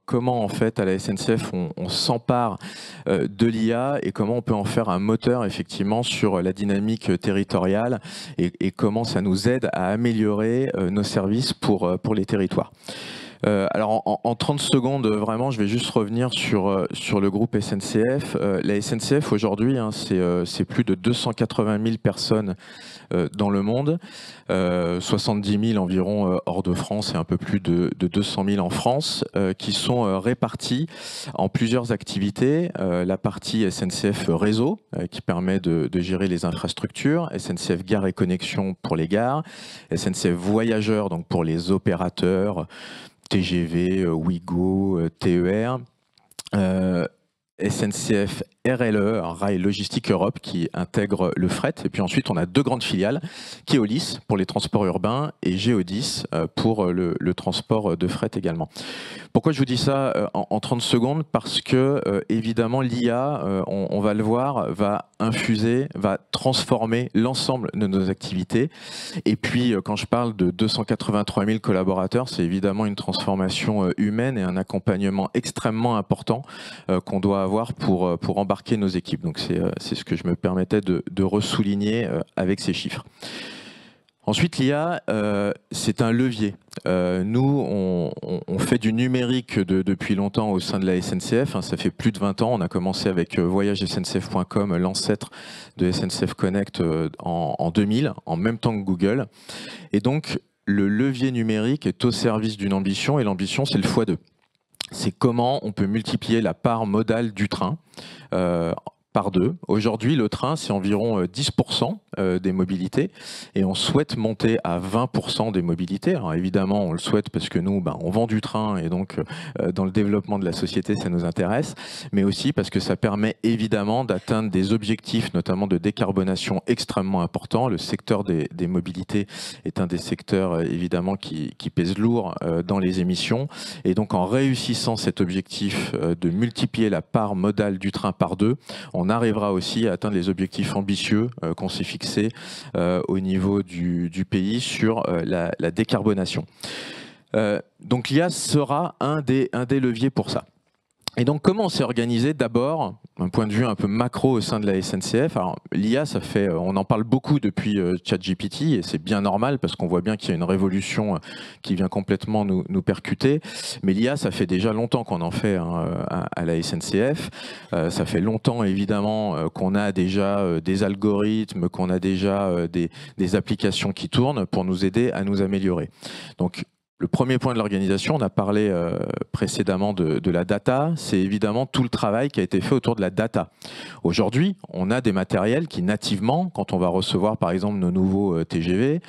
comment en fait à la SNCF on s'empare de l'IA et comment on peut en faire un moteur effectivement sur la dynamique territoriale et comment ça nous aide à améliorer nos services pour les territoires. Alors en 30 secondes, vraiment, je vais juste revenir sur le groupe SNCF. La SNCF aujourd'hui, hein, c'est plus de 280 000 personnes dans le monde, 70 000 environ hors de France et un peu plus de 200 000 en France, qui sont répartis en plusieurs activités. La partie SNCF Réseau, qui permet de gérer les infrastructures, SNCF Gare et Connexion pour les gares, SNCF Voyageurs donc pour les opérateurs, TGV, Ouigo, TER, SNCF RLE, Rail Logistique Europe, qui intègre le fret. Et puis ensuite, on a deux grandes filiales, Keolis pour les transports urbains et Géodis pour le transport de fret également. Pourquoi je vous dis ça en 30 secondes? Parce que, évidemment, l'IA, on va le voir, va infuser, va transformer l'ensemble de nos activités. Et puis, quand je parle de 283 000 collaborateurs, c'est évidemment une transformation humaine et un accompagnement extrêmement important qu'on doit avoir pour embarquer nos équipes. Donc, c'est ce que je me permettais de ressouligner avec ces chiffres. Ensuite, l'IA, c'est un levier. Nous, on fait du numérique depuis longtemps au sein de la SNCF. Hein, ça fait plus de 20 ans. On a commencé avec voyagesncf.com, l'ancêtre de SNCF Connect en 2000, en même temps que Google. Et donc, le levier numérique est au service d'une ambition. Et l'ambition, c'est le x2. C'est comment on peut multiplier la part modale du train par 2. Aujourd'hui, le train, c'est environ 10% des mobilités et on souhaite monter à 20% des mobilités. Alors évidemment, on le souhaite parce que nous, on vend du train et donc dans le développement de la société, ça nous intéresse, mais aussi parce que ça permet évidemment d'atteindre des objectifs, notamment de décarbonation extrêmement importants. Le secteur des mobilités est un des secteurs évidemment qui pèse lourd dans les émissions et donc en réussissant cet objectif de multiplier la part modale du train par 2, on arrivera aussi à atteindre les objectifs ambitieux qu'on s'est fixés au niveau du pays sur la décarbonation. Donc l'IA sera un des leviers pour ça. Et donc, comment on s'est organisé? D'abord, d'un point de vue un peu macro au sein de la SNCF. Alors, l'IA, on en parle beaucoup depuis ChatGPT et c'est bien normal parce qu'on voit bien qu'il y a une révolution qui vient complètement nous percuter. Mais l'IA, ça fait déjà longtemps qu'on en fait à la SNCF. Ça fait longtemps, évidemment, qu'on a déjà des algorithmes, qu'on a déjà des applications qui tournent pour nous aider à nous améliorer. Donc, le premier point de l'organisation, on a parlé précédemment de la data, c'est évidemment tout le travail qui a été fait autour de la data. Aujourd'hui, on a des matériels qui nativement, quand on va recevoir par exemple nos nouveaux TGV,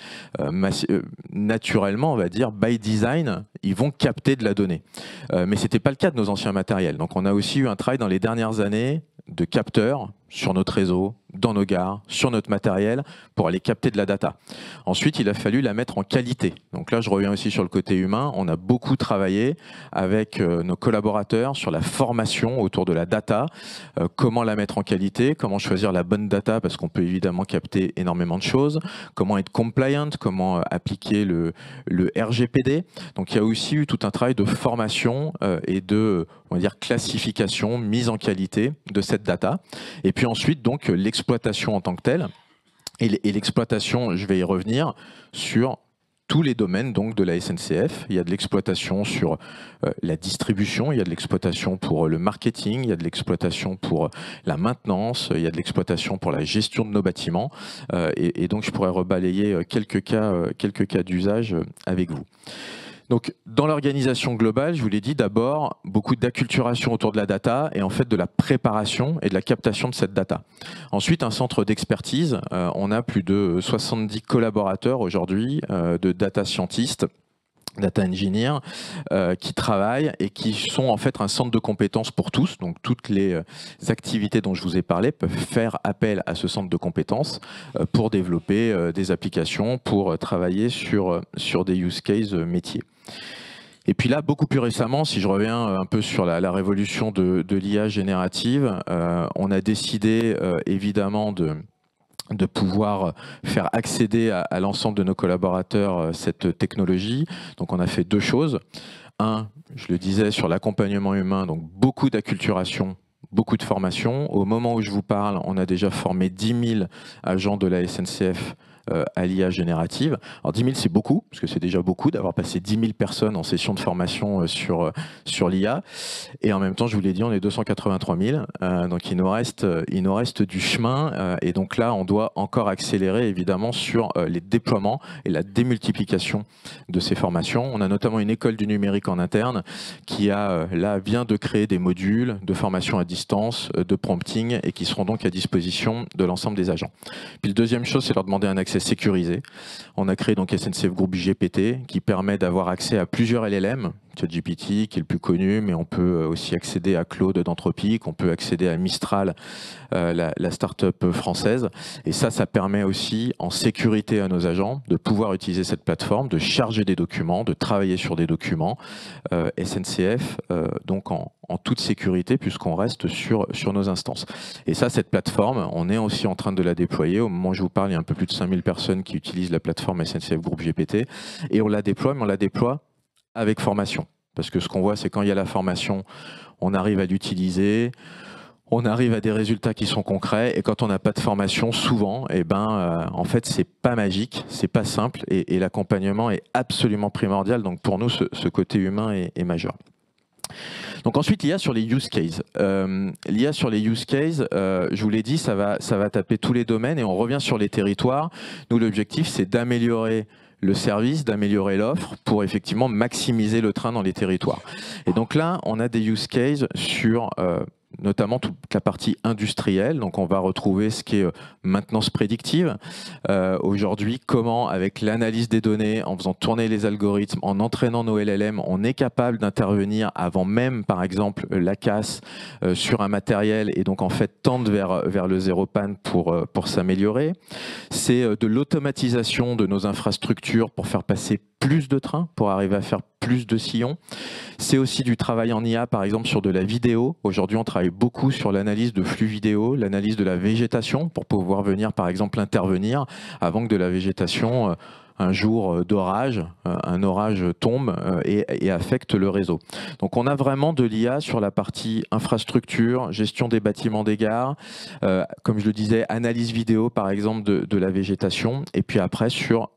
naturellement, on va dire by design, ils vont capter de la donnée. Mais ce n'était pas le cas de nos anciens matériels. Donc on a aussi eu un travail dans les dernières années de capteurs sur notre réseau, dans nos gares, sur notre matériel, pour aller capter de la data. Ensuite, il a fallu la mettre en qualité. Donc là, je reviens aussi sur le côté humain. On a beaucoup travaillé avec nos collaborateurs sur la formation autour de la data, comment la mettre en qualité, comment choisir la bonne data, parce qu'on peut évidemment capter énormément de choses, comment être compliant, comment appliquer le RGPD. Donc il y a aussi eu tout un travail de formation et de, on va dire, classification, mise en qualité de cette data. Et puis ensuite, donc, l'exploitation en tant que telle. Et l'exploitation, je vais y revenir, sur tous les domaines donc, de la SNCF. Il y a de l'exploitation sur la distribution, il y a de l'exploitation pour le marketing, il y a de l'exploitation pour la maintenance, il y a de l'exploitation pour la gestion de nos bâtiments. Et donc, je pourrais rebalayer quelques cas d'usage avec vous. Donc, dans l'organisation globale, je vous l'ai dit, d'abord, beaucoup d'acculturation autour de la data et en fait de la préparation et de la captation de cette data. Ensuite, un centre d'expertise. On a plus de 70 collaborateurs aujourd'hui de data scientists, data engineers, qui travaillent et qui sont en fait un centre de compétences pour tous. Donc toutes les activités dont je vous ai parlé peuvent faire appel à ce centre de compétences pour développer des applications, pour travailler sur des use cases métiers. Et puis là, beaucoup plus récemment, si je reviens un peu sur la révolution de l'IA générative, on a décidé évidemment de pouvoir faire accéder à l'ensemble de nos collaborateurs cette technologie. Donc on a fait deux choses. je le disais, sur l'accompagnement humain, donc beaucoup d'acculturation, beaucoup de formation. Au moment où je vous parle, on a déjà formé 10 000 agents de la SNCF à l'IA générative. Alors 10 000, c'est beaucoup, parce que c'est déjà beaucoup d'avoir passé 10 000 personnes en session de formation sur l'IA. Et en même temps, je vous l'ai dit, on est 283 000, donc il nous reste du chemin. Et donc là, on doit encore accélérer, évidemment, sur les déploiements et la démultiplication de ces formations. On a notamment une école du numérique en interne qui vient de créer des modules de formation à distance, de prompting, et qui seront donc à disposition de l'ensemble des agents. Puis la deuxième chose, c'est leur demander un accès sécurisé. On a créé donc SNCF Group GPT qui permet d'avoir accès à plusieurs LLM, ChatGPT qui est le plus connu, mais on peut aussi accéder à Claude d'Anthropic, on peut accéder à Mistral, la start-up française. Et ça permet aussi en sécurité à nos agents de pouvoir utiliser cette plateforme, de charger des documents, de travailler sur des documents SNCF, donc en toute sécurité puisqu'on reste sur nos instances. Et cette plateforme, on est aussi en train de la déployer. Au moment où je vous parle, il y a un peu plus de 5000 personnes qui utilisent la plateforme SNCF Group GPT. Et on la déploie, mais on la déploie avec formation. Parce que ce qu'on voit, c'est quand il y a la formation, on arrive à l'utiliser, on arrive à des résultats qui sont concrets. Et quand on n'a pas de formation, souvent, en fait, c'est pas magique, c'est pas simple. Et l'accompagnement est absolument primordial. Donc pour nous, ce côté humain est majeur. Donc ensuite, l'IA sur les use cases. L'IA sur les use cases, je vous l'ai dit, ça va taper tous les domaines et on revient sur les territoires. Nous, l'objectif, c'est d'améliorer le service, d'améliorer l'offre pour effectivement maximiser le train dans les territoires. Et donc là, on a des use cases sur notamment toute la partie industrielle. Donc on va retrouver ce qui est maintenance prédictive. Aujourd'hui, comment avec l'analyse des données, en faisant tourner les algorithmes, en entraînant nos LLM, on est capable d'intervenir avant même, par exemple, la casse sur un matériel et donc en fait tendre vers le zéro panne pour s'améliorer. C'est de l'automatisation de nos infrastructures pour faire passer plus de trains, pour arriver à faire plus de sillons. C'est aussi du travail en IA, par exemple, sur de la vidéo. Aujourd'hui, on travaille beaucoup sur l'analyse de flux vidéo, l'analyse de la végétation, pour pouvoir venir, par exemple, intervenir avant que de la végétation, un jour d'orage, un orage tombe et affecte le réseau. Donc on a vraiment de l'IA sur la partie infrastructure, gestion des bâtiments des gares, comme je le disais, analyse vidéo, par exemple, de la végétation, et puis après sur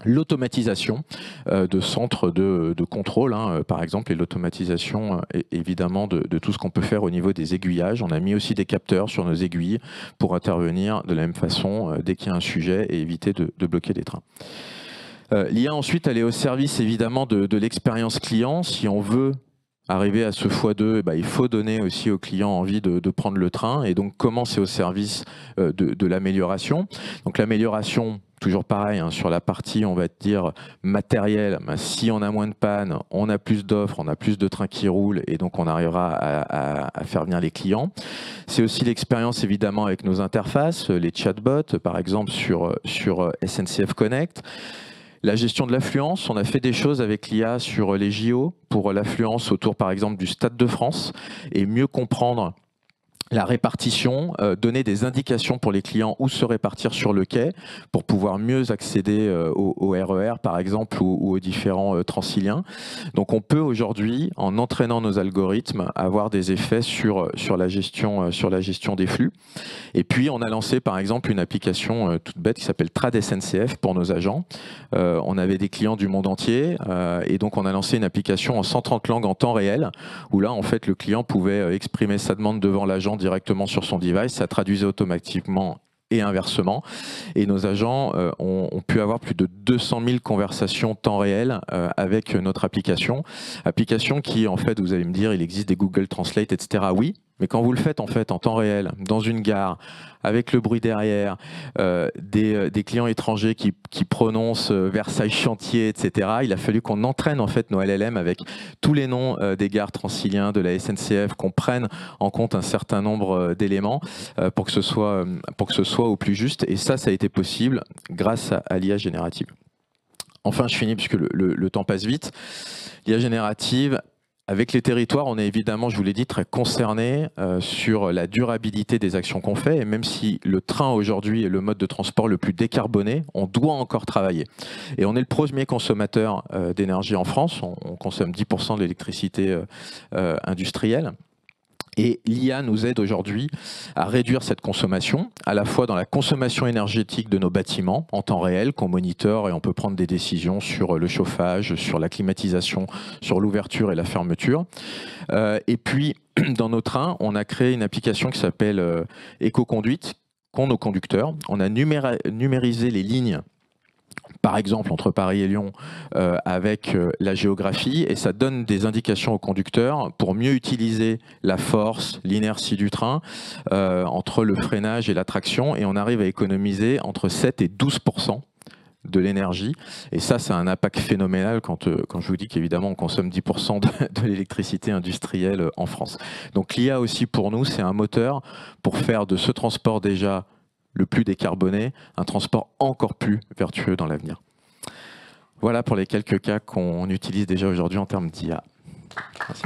l'automatisation de centres de contrôle, par exemple, et l'automatisation évidemment de tout ce qu'on peut faire au niveau des aiguillages. On a mis aussi des capteurs sur nos aiguilles pour intervenir de la même façon dès qu'il y a un sujet et éviter de bloquer des trains. L'IA ensuite, elle est au service évidemment de l'expérience client. Si on veut arriver à ce x2, il faut donner aussi aux clients envie de prendre le train. Et donc, comment c'est au service de l'amélioration. Donc, l'amélioration, toujours pareil, sur la partie, on va dire, matérielle, si on a moins de panne, on a plus d'offres, on a plus de trains qui roulent et donc on arrivera à faire venir les clients. C'est aussi l'expérience, évidemment, avec nos interfaces, les chatbots, par exemple, sur SNCF Connect. La gestion de l'affluence, on a fait des choses avec l'IA sur les JO pour l'affluence autour, par exemple, du Stade de France et mieux comprendre la répartition, donner des indications pour les clients où se répartir sur le quai pour pouvoir mieux accéder au RER par exemple ou aux différents Transiliens. Donc on peut aujourd'hui, en entraînant nos algorithmes, avoir des effets sur la gestion des flux. Et puis on a lancé par exemple une application toute bête qui s'appelle Trad SNCF pour nos agents. On avait des clients du monde entier et donc on a lancé une application en 130 langues en temps réel où là en fait le client pouvait exprimer sa demande devant l'agent directement sur son device, ça traduisait automatiquement et inversement. Et nos agents ont pu avoir plus de 200 000 conversations temps réel avec notre application. Application qui, en fait, vous allez me dire, il existe des Google Translate, etc. Oui, mais quand vous le faites en fait en temps réel, dans une gare, avec le bruit derrière, des clients étrangers qui prononcent Versailles Chantier, etc. Il a fallu qu'on entraîne en fait nos LLM avec tous les noms des gares Transiliens, de la SNCF, qu'on prenne en compte un certain nombre d'éléments pour que ce soit au plus juste. Et ça a été possible grâce à l'IA générative. Enfin, je finis puisque le temps passe vite. L'IA générative Avec les territoires, on est évidemment, je vous l'ai dit, très concerné sur la durabilité des actions qu'on fait. Et même si le train aujourd'hui est le mode de transport le plus décarboné, on doit encore travailler. Et on est le premier consommateur d'énergie en France. On consomme 10% de l'électricité industrielle. Et l'IA nous aide aujourd'hui à réduire cette consommation, à la fois dans la consommation énergétique de nos bâtiments en temps réel, qu'on monitore et on peut prendre des décisions sur le chauffage, sur la climatisation, sur l'ouverture et la fermeture. Et puis, dans nos trains, on a créé une application qui s'appelle Éco-conduite, qu'ont nos conducteurs. On a numérisé les lignes, par exemple entre Paris et Lyon, avec la géographie, et ça donne des indications aux conducteurs pour mieux utiliser la force, l'inertie du train, entre le freinage et la traction, et on arrive à économiser entre 7 et 12% de l'énergie. Et ça, c'est un impact phénoménal quand je vous dis qu'évidemment, on consomme 10% de l'électricité industrielle en France. Donc l'IA aussi, pour nous, c'est un moteur pour faire de ce transport déjà le plus décarboné, un transport encore plus vertueux dans l'avenir. Voilà pour les quelques cas qu'on utilise déjà aujourd'hui en termes d'IA. Merci.